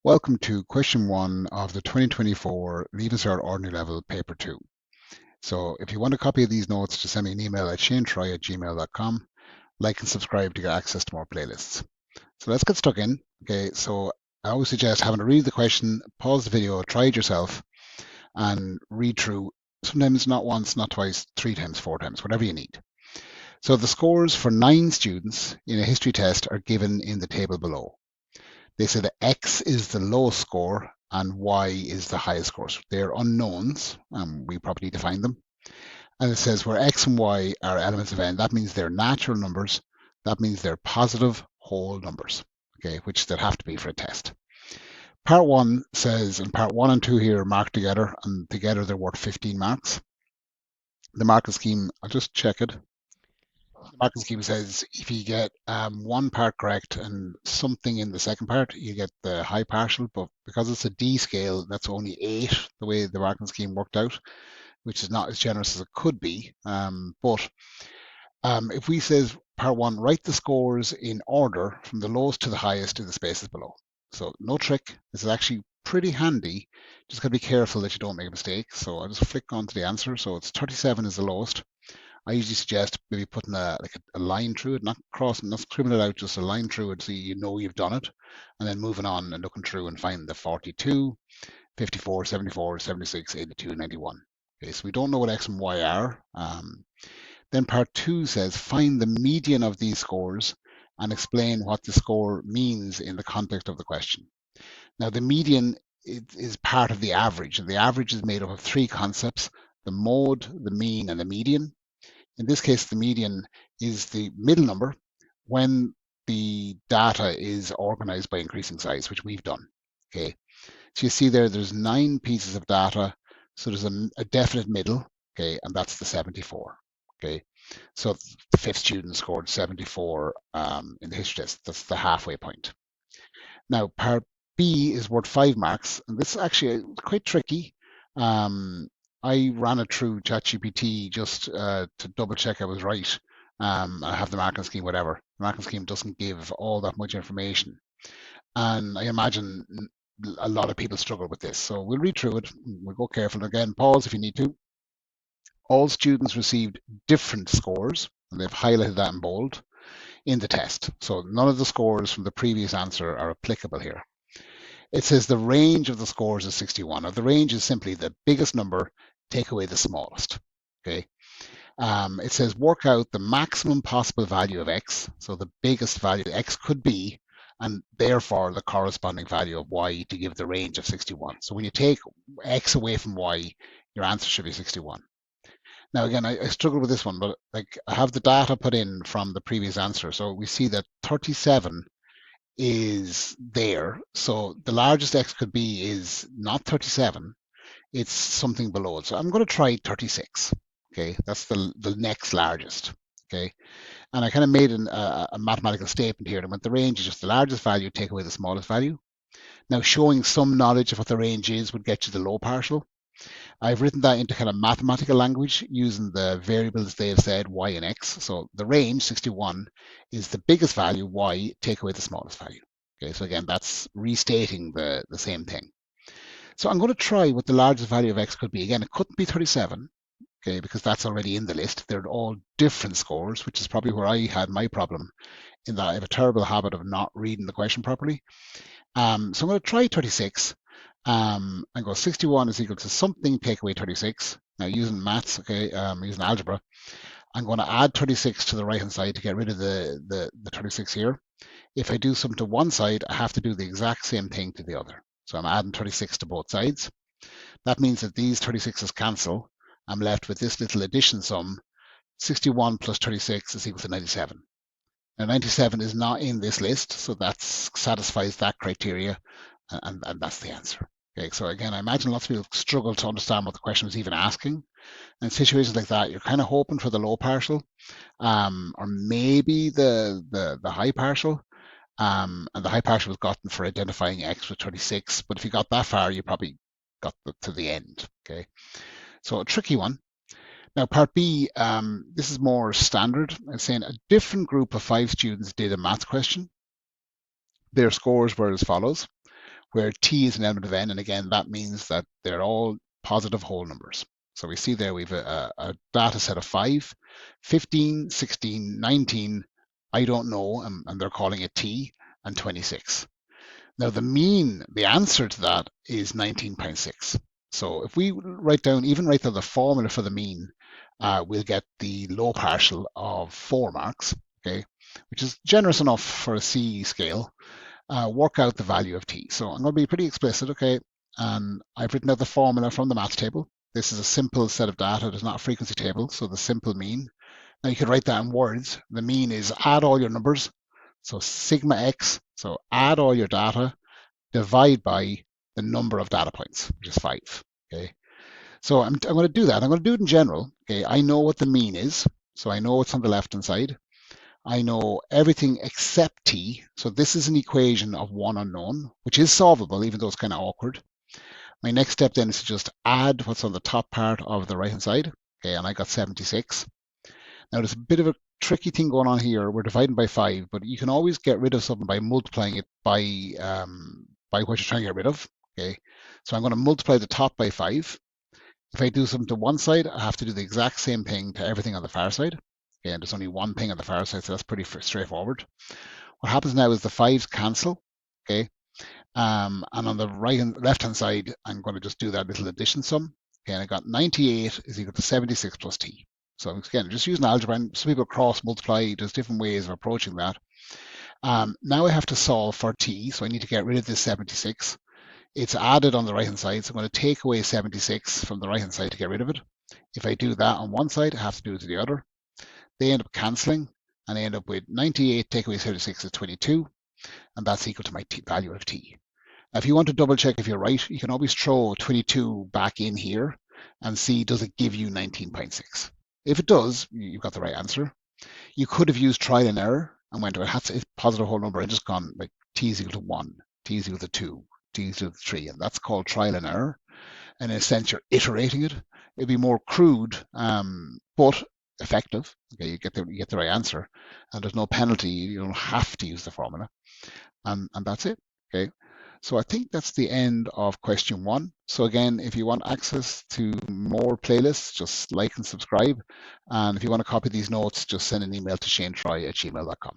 Welcome to question one of the 2024 Leaving Cert Ordinary Level Paper 2. So if you want a copy of these notes, just send me an email at shanetroy@gmail.com. Like and subscribe to get access to more playlists. So let's get stuck in. Okay, so I always suggest having to read the question, pause the video, try it yourself, and read through. Sometimes not once, not twice, 3 times, 4 times, whatever you need. So the scores for 9 students in a history test are given in the table below. They say that X is the lowest score and Y is the highest score. So they're unknowns, and we probably need to find them. And it says where X and Y are elements of N, that means they're natural numbers. That means they're positive whole numbers, okay, which they'll have to be for a test. Part 1 says, and part 1 and 2 here are marked together, and together they're worth 15 marks. The marking scheme, I'll just check it. The marking scheme says if you get one part correct and something in the second part, you get the high partial. But because it's a D scale, that's only 8, the way the marking scheme worked out, which is not as generous as it could be. But if we says part 1, write the scores in order from the lowest to the highest in the spaces below. So no trick. This is actually pretty handy. Just got to be careful that you don't make a mistake. So I'll just flick on to the answer. So it's 37 is the lowest. I usually suggest maybe putting a line through it, not crossing, not scribbling it out, just a line through it so you know you've done it, and then moving on and looking through and find the 42, 54, 74, 76, 82, 91. Okay, so we don't know what X and Y are. Then part 2 says find the median of these scores and explain what the score means in the context of the question. Now the median is part of the average, and the average is made up of 3 concepts: the mode, the mean, and the median. In this case, the median is the middle number when the data is organized by increasing size, which we've done. Okay, so you see there's 9 pieces of data, so there's a definite middle, okay, and that's the 74. Okay, so the 5th student scored 74 in the history test. That's the halfway point. Now, part B is worth 5 marks, and this is actually quite tricky. I ran it through ChatGPT just to double check I was right. I have the marking scheme, whatever. The marking scheme doesn't give all that much information. And I imagine a lot of people struggle with this. So we'll read through it. We'll go careful. Again, pause if you need to. All students received different scores, and they've highlighted that in bold, in the test. So none of the scores from the previous answer are applicable here. It says the range of the scores is 61. Now, the range is simply the biggest number, take away the smallest. Okay. It says work out the maximum possible value of X. So the biggest value X could be, and therefore the corresponding value of Y to give the range of 61. So when you take X away from Y, your answer should be 61. Now, again, I struggle with this one, but like I have the data put in from the previous answer. So we see that 37 is there. So the largest X could be is not 37, it's something below it. So I'm going to try 36. Okay, that's the next largest. Okay, and I kind of made a mathematical statement here. And when the range is just the largest value, take away the smallest value. Now, showing some knowledge of what the range is would get you the low partial. I've written that into kind of mathematical language using the variables they have said, y and x. So the range, 61, is the biggest value, y, take away the smallest value. Okay, so again, that's restating the same thing. So I'm going to try what the largest value of x could be. Again, it couldn't be 37, okay, because that's already in the list. They're all different scores, which is probably where I had my problem, in that I have a terrible habit of not reading the question properly. So I'm going to try 36. And go 61 is equal to something, take away 36. Now using maths, okay, using algebra, I'm going to add 36 to the right hand side to get rid of the 36 here. If I do something to one side, I have to do the exact same thing to the other. So I'm adding 36 to both sides. That means that these 36's cancel. I'm left with this little addition sum. 61 plus 36 is equal to 97. Now 97 is not in this list, so that satisfies that criteria, and that's the answer. Okay, so again, I imagine lots of people struggle to understand what the question was even asking. And in situations like that, you're kind of hoping for the low partial, or maybe the high partial. And the high partial was gotten for identifying X with 36. But if you got that far, you probably got to the end. Okay, so a tricky one. Now, part B, this is more standard. It's saying a different group of 5 students did a maths question. Their scores were as follows, where t is an element of n, and again, that means that they're all positive whole numbers. So we see there we've a data set of 5, 15, 16, 19, I don't know, and they're calling it t, and 26. Now the answer to that is 19.6. So if we write down the formula for the mean, we'll get the low partial of 4 marks, okay, which is generous enough for a C scale. Work out the value of t. So I'm going to be pretty explicit, okay, and I've written out the formula from the maths table. This is a simple set of data. There's not a frequency table, so the simple mean. Now you could write that in words. The mean is add all your numbers, so sigma x, so add all your data, divide by the number of data points, which is 5, okay. So I'm going to do that. I'm going to do it in general, okay. I know what the mean is, so I know what's on the left-hand side. I know everything except t. So this is an equation of one unknown, which is solvable, even though it's kind of awkward. My next step then is to just add what's on the top part of the right-hand side. Okay, and I got 76. Now there's a bit of a tricky thing going on here. We're dividing by 5, but you can always get rid of something by multiplying it by what you're trying to get rid of. Okay, so I'm going to multiply the top by 5. If I do something to one side, I have to do the exact same thing to everything on the far side. And there's only one thing on the far side, so that's pretty straightforward. What happens now is the 5s cancel, okay? And on the right and left-hand side, I'm going to just do that little addition sum. Okay, and I got 98 is equal to 76 plus t. So again, just using algebra, and some people cross-multiply. There's different ways of approaching that. Now I have to solve for t, so I need to get rid of this 76. It's added on the right-hand side, so I'm going to take away 76 from the right-hand side to get rid of it. If I do that on one side, I have to do it to the other. They end up cancelling, and I end up with 98 take away 76 is 22, and that's equal to my value of t. Now, if you want to double check if you're right, you can always throw 22 back in here and see, does it give you 19.6? If it does, you've got the right answer. You could have used trial and error and went to a positive whole number and just gone like t is equal to 1, t is equal to 2, t is equal to 3, and that's called trial and error. And in a sense, you're iterating it. It'd be more crude, but effective. Okay, you get the right answer, and there's no penalty. You don't have to use the formula, and that's it. Okay, so I think that's the end of question 1. So again, if you want access to more playlists, just like and subscribe, and if you want to copy these notes, just send an email to shanetroy@gmail.com.